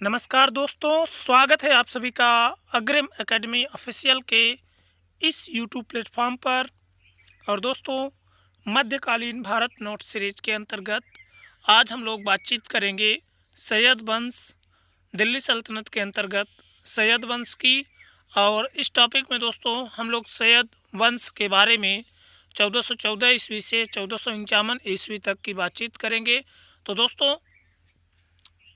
नमस्कार दोस्तों, स्वागत है आप सभी का अग्रिम एकेडमी ऑफिशियल के इस यूट्यूब प्लेटफॉर्म पर। और दोस्तों, मध्यकालीन भारत नोट सीरीज के अंतर्गत आज हम लोग बातचीत करेंगे सैयद वंश, दिल्ली सल्तनत के अंतर्गत सैयद वंश की। और इस टॉपिक में दोस्तों हम लोग सैयद वंश के बारे में 1414 ईस्वी से 1451 ईस्वी तक की बातचीत करेंगे। तो दोस्तों,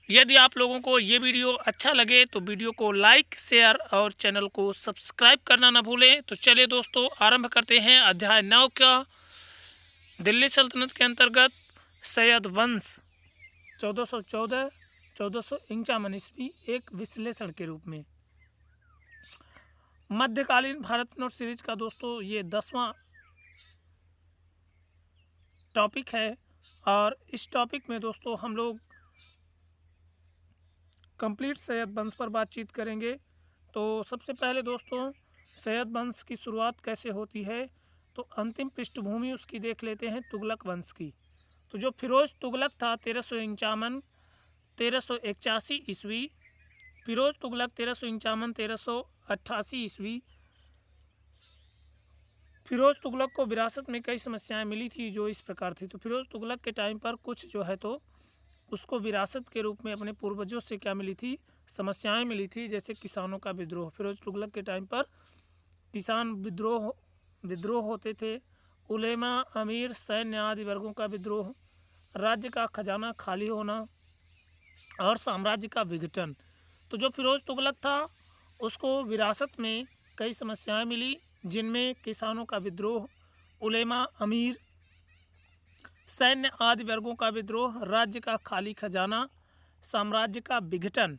यदि आप लोगों को ये वीडियो अच्छा लगे तो वीडियो को लाइक, शेयर और चैनल को सब्सक्राइब करना ना भूलें। तो चलिए दोस्तों, आरंभ करते हैं अध्याय 9 का, दिल्ली सल्तनत के अंतर्गत सैयद वंश 1414 1451 ईस्वी, एक विश्लेषण के रूप में। मध्यकालीन भारत नोट सीरीज का दोस्तों ये 10वां टॉपिक है। और इस टॉपिक में दोस्तों हम लोग कंप्लीट सैयद वंश पर बातचीत करेंगे। तो सबसे पहले दोस्तों, सैयद वंश की शुरुआत कैसे होती है, तो अंतिम पृष्ठभूमि उसकी देख लेते हैं तुगलक वंश की। तो जो फिरोज तुगलक था 1351 1381 ईस्वी, फिरोज तुगलक 1351 1388 ईस्वी। फिरोज तुगलक को विरासत में कई समस्याएं मिली थी जो इस प्रकार थी। तो फिरोज तुगलक के टाइम पर कुछ जो है तो उसको विरासत के रूप में अपने पूर्वजों से क्या मिली थी, समस्याएं मिली थी। जैसे किसानों का विद्रोह, फिरोज तुगलक के टाइम पर किसान विद्रोह होते थे, उलेमा, अमीर, सैन्य आदि वर्गों का विद्रोह, राज्य का खजाना खाली होना और साम्राज्य का विघटन। तो जो फिरोज तुगलक था उसको विरासत में कई समस्याएं मिली, जिनमें किसानों का विद्रोह, उलेमा, अमीर, सैन्य आदि वर्गों का विद्रोह, राज्य का खाली खजाना, साम्राज्य का विघटन।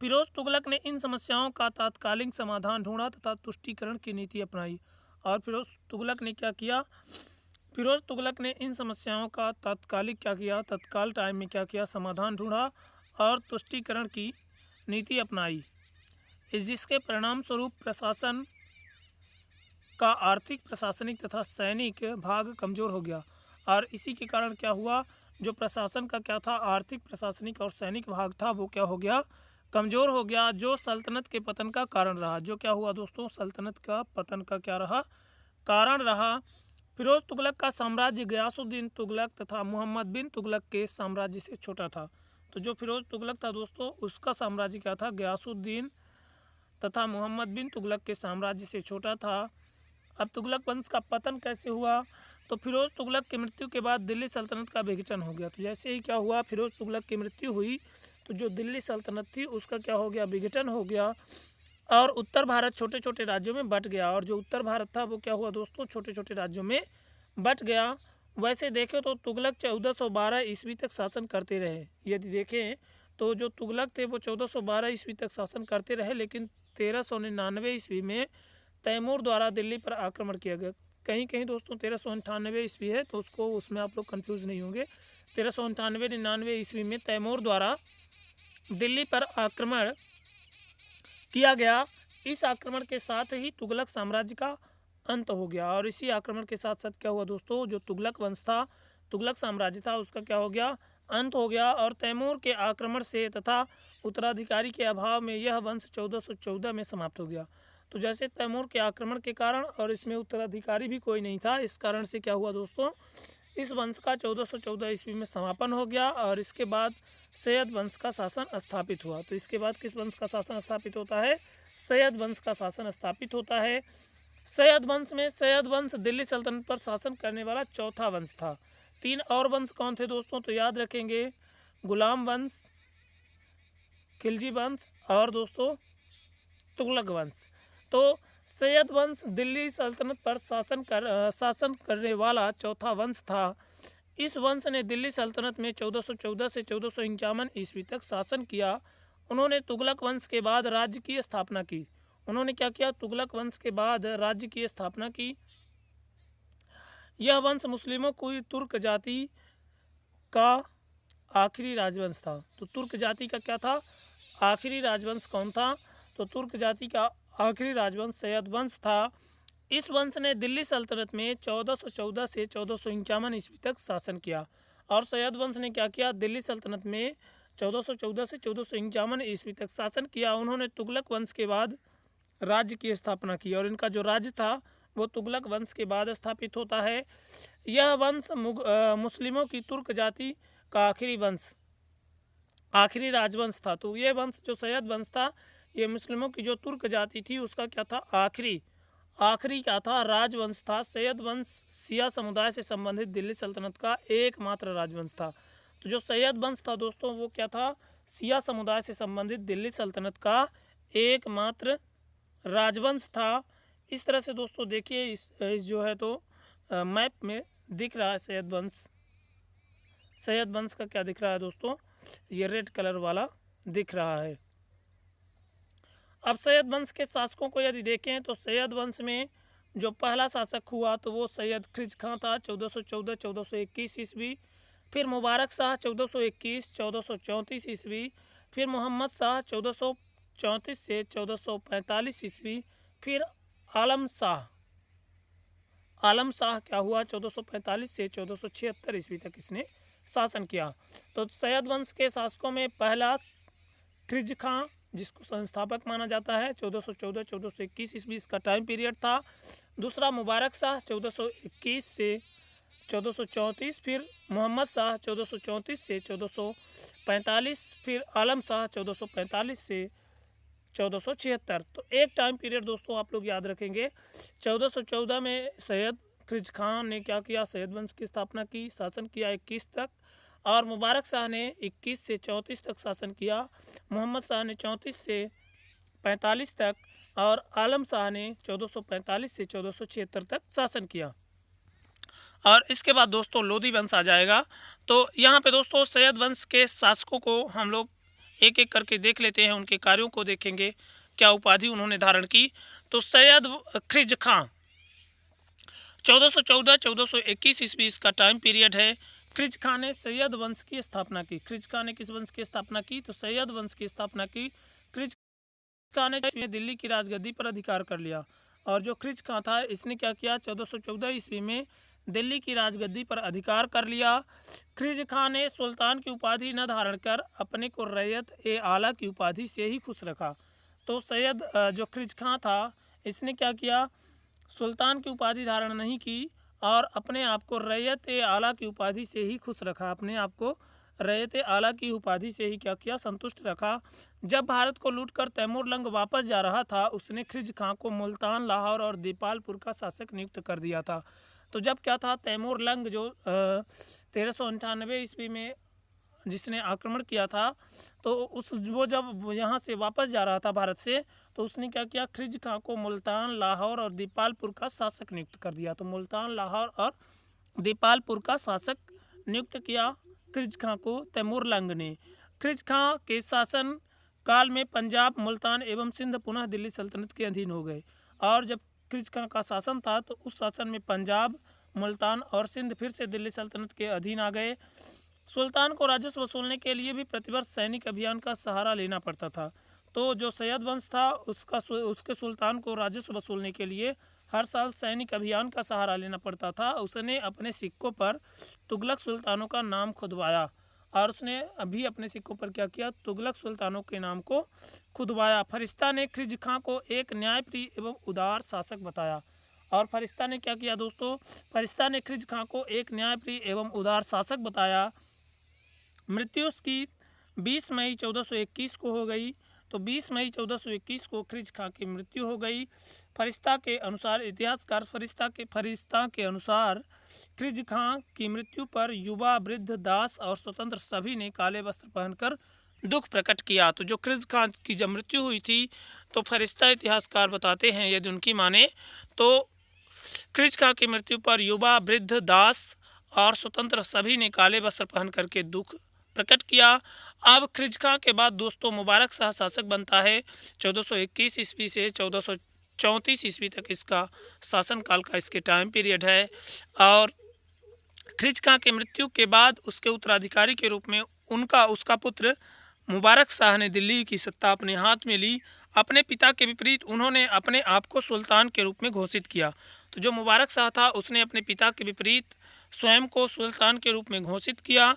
फिरोज तुगलक ने इन समस्याओं का तात्कालिक समाधान ढूंढा तथा तुष्टीकरण की नीति अपनाई। और फिरोज तुगलक ने क्या किया, फिरोज तुगलक ने इन समस्याओं का तत्काल टाइम में क्या किया, समाधान ढूंढा और तुष्टीकरण की नीति अपनाई, जिसके परिणाम स्वरूप प्रशासन का आर्थिक, प्रशासनिक तथा सैनिक भाग कमजोर हो गया। और इसी के कारण क्या हुआ, जो प्रशासन का क्या था, आर्थिक, प्रशासनिक और सैनिक भाग था, वो क्या हो गया, कमजोर हो गया, जो सल्तनत के पतन का कारण रहा। जो क्या हुआ दोस्तों, सल्तनत का पतन का क्या रहा, कारण रहा। फिरोज तुगलक का साम्राज्य गयासुद्दीन तुगलक तथा मोहम्मद बिन तुगलक के साम्राज्य से छोटा था। तो जो फिरोज तुगलक था दोस्तों, उसका साम्राज्य क्या था, गयासुद्दीन तथा मोहम्मद बिन तुगलक के साम्राज्य से छोटा था। अब तुगलक वंश का पतन कैसे हुआ, तो फिरोज तुगलक की मृत्यु के बाद दिल्ली सल्तनत का विघटन हो गया। तो जैसे ही क्या हुआ, फिरोज तुगलक की मृत्यु हुई तो जो दिल्ली सल्तनत थी उसका क्या हो गया, विघटन हो गया और उत्तर भारत छोटे छोटे राज्यों में बंट गया। और जो उत्तर भारत था वो क्या हुआ दोस्तों, छोटे छोटे राज्यों में बंट गया। वैसे देखें तो तुगलक 1412 ईस्वी तक शासन करते रहे। यदि देखें तो जो तुगलक थे वो 1412 ईस्वी तक शासन करते रहे, लेकिन 1399 ईस्वी में तैमूर द्वारा दिल्ली पर आक्रमण किया गया। कहीं कहीं दोस्तों 1398 ईस्वी है, तो उसको उसमें आप लोग कंफ्यूज नहीं होंगे। 1398-99 ईस्वी में तैमूर द्वारा दिल्ली पर आक्रमण किया गया। इस आक्रमण के साथ ही तुगलक साम्राज्य का अंत हो गया। और इसी आक्रमण के साथ साथ क्या हुआ दोस्तों, जो तुगलक वंश था, तुगलक साम्राज्य था, उसका क्या हो गया, अंत हो गया। और तैमूर के आक्रमण से तथा उत्तराधिकारी के अभाव में यह वंश 1414 में समाप्त हो गया। तो जैसे तैमूर के आक्रमण के कारण और इसमें उत्तराधिकारी भी कोई नहीं था, इस कारण से क्या हुआ दोस्तों, इस वंश का 1414 ईस्वी में समापन हो गया। और इसके बाद सैयद वंश का शासन स्थापित हुआ। तो इसके बाद किस वंश का शासन स्थापित होता है, सैयद वंश का शासन स्थापित होता है। सैयद वंश में सैयद वंश दिल्ली सल्तनत पर शासन करने वाला चौथा वंश था। 3 और वंश कौन थे दोस्तों, तो याद रखेंगे, गुलाम वंश, खिलजी वंश और दोस्तों तुगलक वंश। तो सैयद वंश दिल्ली सल्तनत पर शासन करने वाला चौथा वंश था। इस वंश ने दिल्ली सल्तनत में 1414 से 1451 ईस्वी तक शासन किया। उन्होंने तुगलक वंश के बाद राज्य की स्थापना की। उन्होंने क्या किया, तुगलक वंश के बाद राज्य की स्थापना की। यह वंश मुस्लिमों की तुर्क जाति का आखिरी राजवंश था। तो तुर्क जाति का क्या था, आखिरी राजवंश कौन था, तो तुर्क जाति का आखिरी राजवंश सैयद वंश था। इस वंश ने दिल्ली सल्तनत में 1414 से 1451 ईस्वी तक शासन किया। और सैयद वंश ने क्या किया, दिल्ली सल्तनत में 1414 से 1451 ईस्वी तक शासन किया। उन्होंने तुगलक वंश के बाद राज्य की स्थापना की और इनका जो राज्य था वो तुगलक वंश के बाद स्थापित होता है। यह वंश मुस्लिमों की तुर्क जाति का आखिरी राजवंश था। तो ये वंश जो सैयद वंश था, ये मुस्लिमों की जो तुर्क जाति थी उसका क्या था, आखिरी क्या था, राजवंश था। सैयद वंश शिया समुदाय से संबंधित दिल्ली सल्तनत का एकमात्र राजवंश था। तो जो सैयद वंश था दोस्तों वो क्या था, शिया समुदाय से संबंधित दिल्ली सल्तनत का एकमात्र राजवंश था। इस तरह से दोस्तों देखिए इस जो है तो मैप में दिख रहा है सैयद वंश का क्या दिख रहा है दोस्तों, ये रेड कलर वाला दिख रहा है। अब सैयद वंश के शासकों को यदि देखें तो सैयद वंश में जो पहला शासक हुआ तो वो सैयद खिज खां था 1414-1421 ईस्वी। फिर मुबारक शाह 1421-1434 ईस्वी। फिर मोहम्मद शाह 1434 से 1445 ईस्वी। फिर आलम शाह क्या हुआ, 1445 से 1476 ईस्वी तक इसने शासन किया। तो सैयद वंश के शासकों में पहला खिज खां जिसको संस्थापक माना जाता है, 1414-1421 ईस्वी इसका टाइम पीरियड था। दूसरा मुबारक शाह 1421 से 1434। फिर मोहम्मद शाह 1434 से 1445। फिर आलम शाह 1445 से 1476। तो एक टाइम पीरियड दोस्तों आप लोग याद रखेंगे। 1414 में सैयद खिज खां ने क्या किया, सैयद वंश की स्थापना की, शासन किया 21 तक। और मुबारक शाह ने 21 से 34 तक शासन किया। मोहम्मद शाह ने 34 से 45 तक और आलम शाह ने 1445 से 1476 तक शासन किया। और इसके बाद दोस्तों लोधी वंश आ जाएगा। तो यहाँ पे दोस्तों सैयद वंश के शासकों को हम लोग एक एक करके देख लेते हैं, उनके कार्यों को देखेंगे, क्या उपाधि उन्होंने धारण की। तो सैयद खिज खां 1414-1421 ईस्वी इसका टाइम पीरियड है। खिज खां ने सैयद वंश की स्थापना की। खिज खां ने किस वंश की स्थापना की, तो सैयद वंश की स्थापना की। खिज खां ने दिल्ली की राजगद्दी पर अधिकार कर लिया। और जो खिज खां था इसने क्या किया, 1414 ईस्वी में दिल्ली की राजगद्दी पर अधिकार कर लिया। खिज खां ने सुल्तान की उपाधि न धारण कर अपने को रैयत ए आला की उपाधि से ही खुश रखा। तो सैयद जो खिज खां था इसने क्या किया, सुल्तान की उपाधि धारण नहीं की और अपने आप को रैयत ए आला की उपाधि से ही खुश रखा। अपने आप को रैयत ए आला की उपाधि से ही क्या किया, संतुष्ट रखा। जब भारत को लूटकर तैमूर लंग वापस जा रहा था उसने खिज खां को मुल्तान, लाहौर और दीपालपुर का शासक नियुक्त कर दिया था। तो जब क्या था, तैमूर लंग जो 1398 ईस्वी में जिसने आक्रमण किया था, तो वो जब यहाँ से वापस जा रहा था भारत से, तो उसने क्या किया, खिज खां को मुल्तान, लाहौर और दीपालपुर का शासक नियुक्त कर दिया। तो मुल्तान, लाहौर और दीपालपुर का शासक नियुक्त किया खिज खां को तैमूर लंग ने। खिज खां के शासन काल में पंजाब, मुल्तान एवं सिंध पुनः दिल्ली सल्तनत के अधीन हो गए। और जब खिज खां का शासन था तो उस शासन में पंजाब, मुल्तान और सिंध फिर से दिल्ली सल्तनत के अधीन आ गए। सुल्तान को राजस्व वसूलने के लिए भी प्रतिवर्ष सैनिक अभियान का सहारा लेना पड़ता था। तो जो सैयद वंश था उसके सुल्तान को राजस्व वसूलने के लिए हर साल सैनिक अभियान का सहारा लेना पड़ता था। उसने अपने सिक्कों पर तुगलक सुल्तानों का नाम खुदवाया और उसने अभी अपने सिक्कों पर क्या किया, तुगलक सुल्तानों के नाम को खुदवाया। फरिश्ता ने खिज खां को एक न्यायप्रिय एवं उदार शासक बताया। और फरिश्ता ने क्या किया दोस्तों, फरिश्ता ने खिज खां को एक न्यायप्रिय एवं उदार शासक बताया। मृत्यु उसकी 20 मई 1421 को हो गई। तो 20 मई 1421 को खिज खां की मृत्यु हो गई। फरिश्ता के अनुसार, इतिहासकार फरिश्ता के अनुसार खिज खां की मृत्यु पर युवा, वृद्ध, दास और स्वतंत्र सभी ने काले वस्त्र पहनकर दुख प्रकट किया। तो जो खिज खां की जब मृत्यु हुई थी तो फरिश्ता इतिहासकार बताते हैं, यदि उनकी माने तो खिज खां की मृत्यु पर युवा, वृद्ध, दास और स्वतंत्र सभी ने काले वस्त्र पहन करके दुख प्रकट किया। अब खिज खां के बाद दोस्तों मुबारक शाह शासक बनता है। 1421 ईस्वी से 1434 ईस्वी तक इसका शासनकाल का इसके टाइम पीरियड है। और खिज खां की मृत्यु के बाद उसके उत्तराधिकारी के रूप में उसका पुत्र मुबारक शाह ने दिल्ली की सत्ता अपने हाथ में ली। अपने पिता के विपरीत उन्होंने अपने आप को सुल्तान के रूप में घोषित किया। तो जो मुबारक शाह था उसने अपने पिता के विपरीत स्वयं को सुल्तान के रूप में घोषित किया।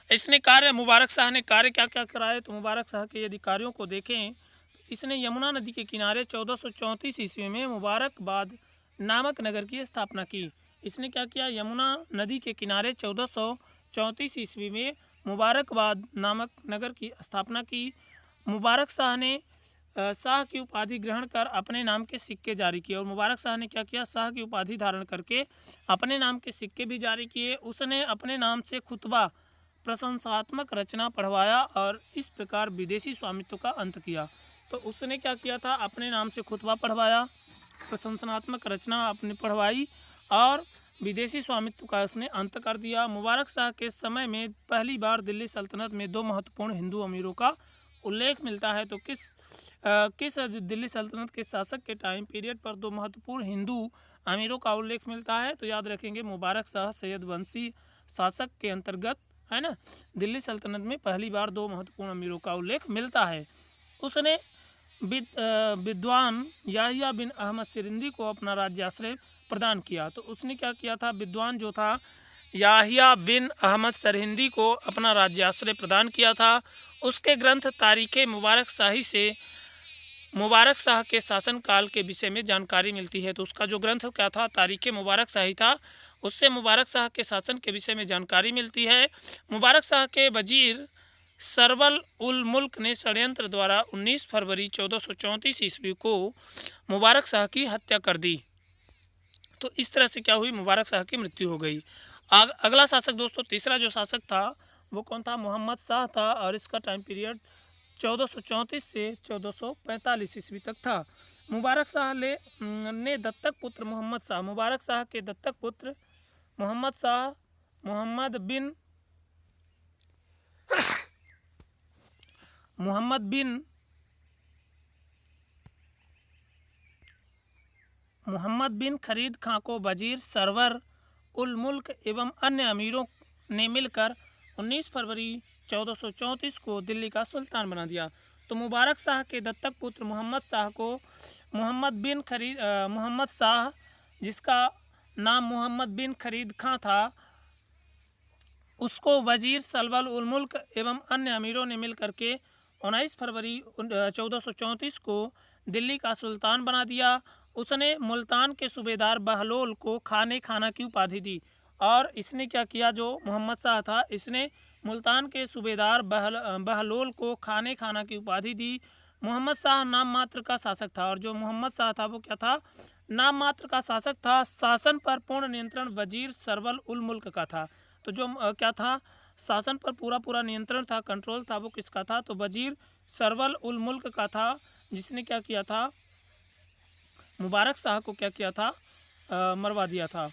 इसने कार्य मुबारक शाह ने कार्य क्या क्या कराए, तो मुबारक शाह के यदि कार्यों को देखें, इसने यमुना नदी के किनारे 1434 ईस्वी में मुबारकबाद नामक नगर की स्थापना की। इसने क्या किया, यमुना नदी के किनारे 1434 ईस्वी में मुबारकबाद नामक नगर की स्थापना की। मुबारक शाह ने शाह की उपाधि ग्रहण कर अपने नाम के सिक्के जारी किए। और मुबारक शाह ने क्या किया, शाह की उपाधि धारण करके अपने नाम के सिक्के भी जारी किए। उसने अपने नाम से खुतबा प्रशंसात्मक रचना पढ़वाया और इस प्रकार विदेशी स्वामित्व का अंत किया। तो उसने क्या किया था, अपने नाम से खुतबा पढ़वाया, प्रशंसनात्मक रचना अपने पढ़वाई और विदेशी स्वामित्व का उसने अंत कर दिया। मुबारक शाह के समय में पहली बार दिल्ली सल्तनत में 2 महत्वपूर्ण हिंदू अमीरों का उल्लेख मिलता है। तो किस दिल्ली सल्तनत के शासक के टाइम पीरियड पर 2 महत्वपूर्ण हिंदू अमीरों का उल्लेख मिलता है, तो याद रखेंगे मुबारक शाह सैयद वंशी शासक के अंतर्गत, है ना, दिल्ली सल्तनत में पहली बार 2 महत्वपूर्ण अमीरों का उल्लेख मिलता है। उसने विद्वान याहिया बिन अहमद सिरिंदी को अपना राज्याश्रय प्रदान किया। तो उसने क्या किया था, विद्वान जो था याहिया बिन अहमद सरहिंदी को अपना राज्याश्रय प्रदान किया था। उसके ग्रंथ तारीख़े मुबारक शाही से मुबारक शाह के शासनकाल के विषय में जानकारी मिलती है। तो उसका जो ग्रंथ क्या था, तारीख़े मुबारक शाही था, उससे मुबारक शाह के शासन के विषय में जानकारी मिलती है। मुबारक शाह के वजीर सरवल उल मुल्क ने षड्यंत्र द्वारा 19 फरवरी 1434 ईस्वी को मुबारक शाह की हत्या कर दी। तो इस तरह से क्या हुई, मुबारक शाह की मृत्यु हो गई। अगला शासक दोस्तों, तीसरा जो शासक था वो कौन था, मोहम्मद शाह था और इसका टाइम पीरियड 1434 से 1445 ईस्वी तक था। मुबारक शाह ने दत्तक पुत्र मोहम्मद शाह, मुबारक शाह के दत्तक पुत्र मोहम्मद शाह मोहम्मद बिन खरीद खां को वजीर सरवर उल मुल्क एवं अन्य अमीरों ने मिलकर 19 फरवरी 1434 को दिल्ली का सुल्तान बना दिया। तो मुबारक शाह के दत्तक पुत्र मोहम्मद शाह को मोहम्मद शाह, जिसका नाम मोहम्मद बिन खरीद खां था, उसको वजीर सलवल उल मुल्क एवं अन्य अमीरों ने मिलकर के 19 फरवरी 1434 को दिल्ली का सुल्तान बना दिया। उसने मुल्तान के सूबेदार बहलोल को खाना की उपाधि दी। और इसने क्या किया, जो मोहम्मद शाह था, इसने मुल्तान के सूबेदार बहलोल को खाना की उपाधि दी। मोहम्मद शाह नाम मात्र का शासक था और जो मोहम्मद शाह था वो क्या था, नाम मात्र का शासक था। शासन पर पूर्ण नियंत्रण वजीर सरवल उल मुल्क का था। तो जो क्या था, शासन पर पूरा नियंत्रण था, कंट्रोल था, वो किसका था, तो वजीर सरवल उल मुल्क का था, जिसने क्या किया था, मुबारक शाह को क्या किया था, मरवा दिया था।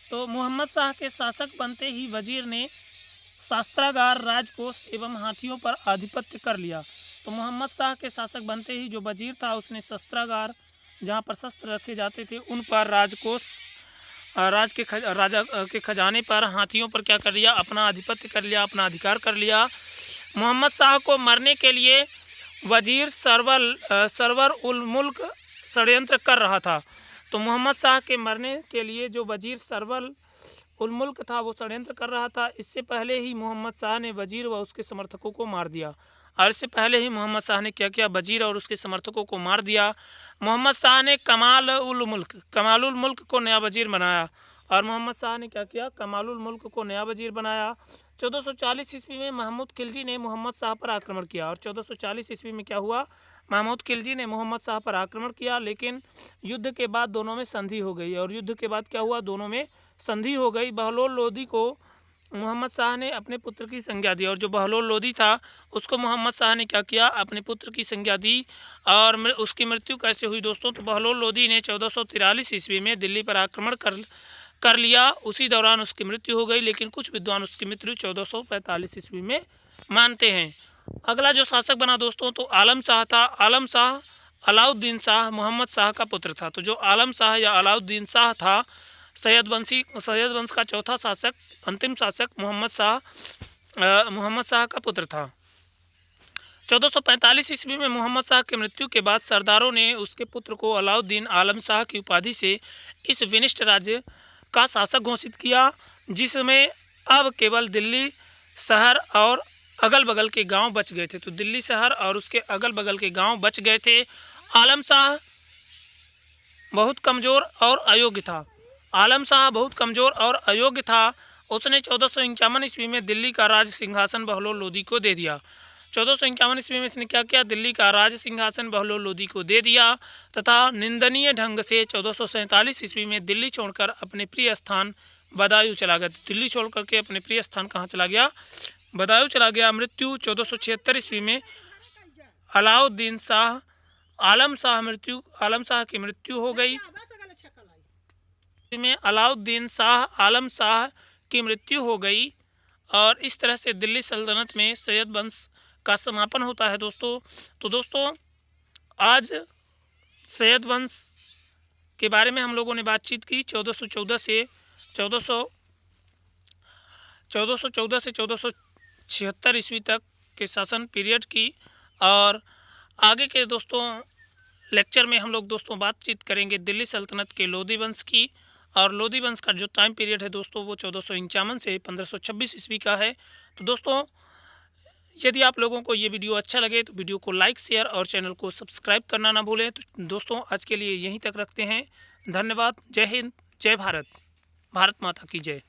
तो मोहम्मद शाह के शासक बनते ही वजीर ने शस्त्रागार, राजकोष एवं हाथियों पर आधिपत्य कर लिया। तो मोहम्मद शाह के शासक बनते ही जो वजीर था उसने शस्त्रागार, जहाँ पर शस्त्र रखे जाते थे, उन पर राजकोष, राजा के खजाने पर, हाथियों पर क्या कर लिया, अपना आधिपत्य कर लिया, अपना अधिकार कर लिया। मोहम्मद शाह को मरने के लिए वजीर सरवर उल मुल्क षड्यंत्र कर रहा था। तो मोहम्मद शाह के मरने के लिए जो वजीर सरवल उल मुल्क था वो षड्यंत्र कर रहा था। इससे पहले ही मोहम्मद शाह ने वजीर व उसके समर्थकों को मार दिया। और इससे पहले ही मोहम्मद शाह ने क्या किया, वजीर और उसके समर्थकों को मार दिया। मोहम्मद शाह ने कमाल उल मुल्क को नया वजीर बनाया। और मोहम्मद शाह ने क्या किया, कमाल उल मुल्क को नया वजीर बनाया। 1440 ईस्वी में महमूद खिलजी ने मोहम्मद शाह पर आक्रमण किया। और 1440 ईस्वी में क्या हुआ, महमूद खिलजी ने मोहम्मद शाह पर आक्रमण किया। लेकिन युद्ध के बाद दोनों में संधि हो गई। और युद्ध के बाद क्या हुआ, दोनों में संधि हो गई। बहलोल लोदी को मोहम्मद शाह ने अपने पुत्र की संज्ञा दी। और जो बहलोल लोदी था उसको मोहम्मद शाह ने क्या किया, अपने पुत्र की संज्ञा दी। और उसकी मृत्यु कैसे हुई दोस्तों, तो बहलोल लोदी ने 1443 ईस्वी में दिल्ली पर आक्रमण कर लिया। उसी दौरान उसकी मृत्यु हो गई। लेकिन कुछ विद्वान उसकी मृत्यु 1445 ईस्वी में मानते हैं। अगला जो शासक बना दोस्तों तो आलम शाह था। आलम शाह अलाउद्दीन शाह मोहम्मद शाह का पुत्र था। तो जो आलम शाह या अलाउद्दीन शाह था, सैयद वंश का चौथा शासक, अंतिम शासक मोहम्मद शाह का पुत्र था। 1445 ईस्वी में मोहम्मद शाह की मृत्यु के बाद सरदारों ने उसके पुत्र को अलाउद्दीन आलम शाह की उपाधि से इस विनिष्ट राज्य का शासक घोषित किया। जिसमें अब केवल दिल्ली शहर और अगल बगल के गांव बच गए थे। तो दिल्ली शहर और उसके अगल बगल के गांव बच गए थे। आलम शाह बहुत कमज़ोर और अयोग्य था। आलम शाह बहुत कमज़ोर और अयोग्य था। उसने 1451 ईस्वी में दिल्ली का राज सिंहासन बहलोल लोदी को दे दिया। 1451 ईस्वी में इसने क्या किया? दिल्ली का राज सिंहासन बहलोल लोदी को दे दिया तथा निंदनीय ढंग से 1447 ईस्वी में दिल्ली छोड़कर अपने प्रिय स्थान बदायूं चला गया। दिल्ली छोड़ करके अपने प्रिय स्थान कहाँ चला गया? बदायूं चला गया। मृत्यु 1476 ईस्वी में अलाउद्दीन शाह आलम शाह की मृत्यु हो गई। में अलाउद्दीन शाह आलम शाह की मृत्यु हो गई और इस तरह से दिल्ली सल्तनत में सैयद वंश का समापन होता है दोस्तों। तो दोस्तों आज सैयद वंश के बारे में हम लोगों ने बातचीत की 1414 से 1476 ईस्वी तक के शासन पीरियड की। और आगे के दोस्तों लेक्चर में हम लोग दोस्तों बातचीत करेंगे दिल्ली सल्तनत के लोदी वंश की। और लोदी वंश का जो टाइम पीरियड है दोस्तों वो 1451 से 1526 ईस्वी का है। तो दोस्तों यदि आप लोगों को ये वीडियो अच्छा लगे तो वीडियो को लाइक शेयर और चैनल को सब्सक्राइब करना ना भूलें। तो दोस्तों आज के लिए यहीं तक रखते हैं। धन्यवाद। जय हिंद, जय भारत, भारत माता की जय।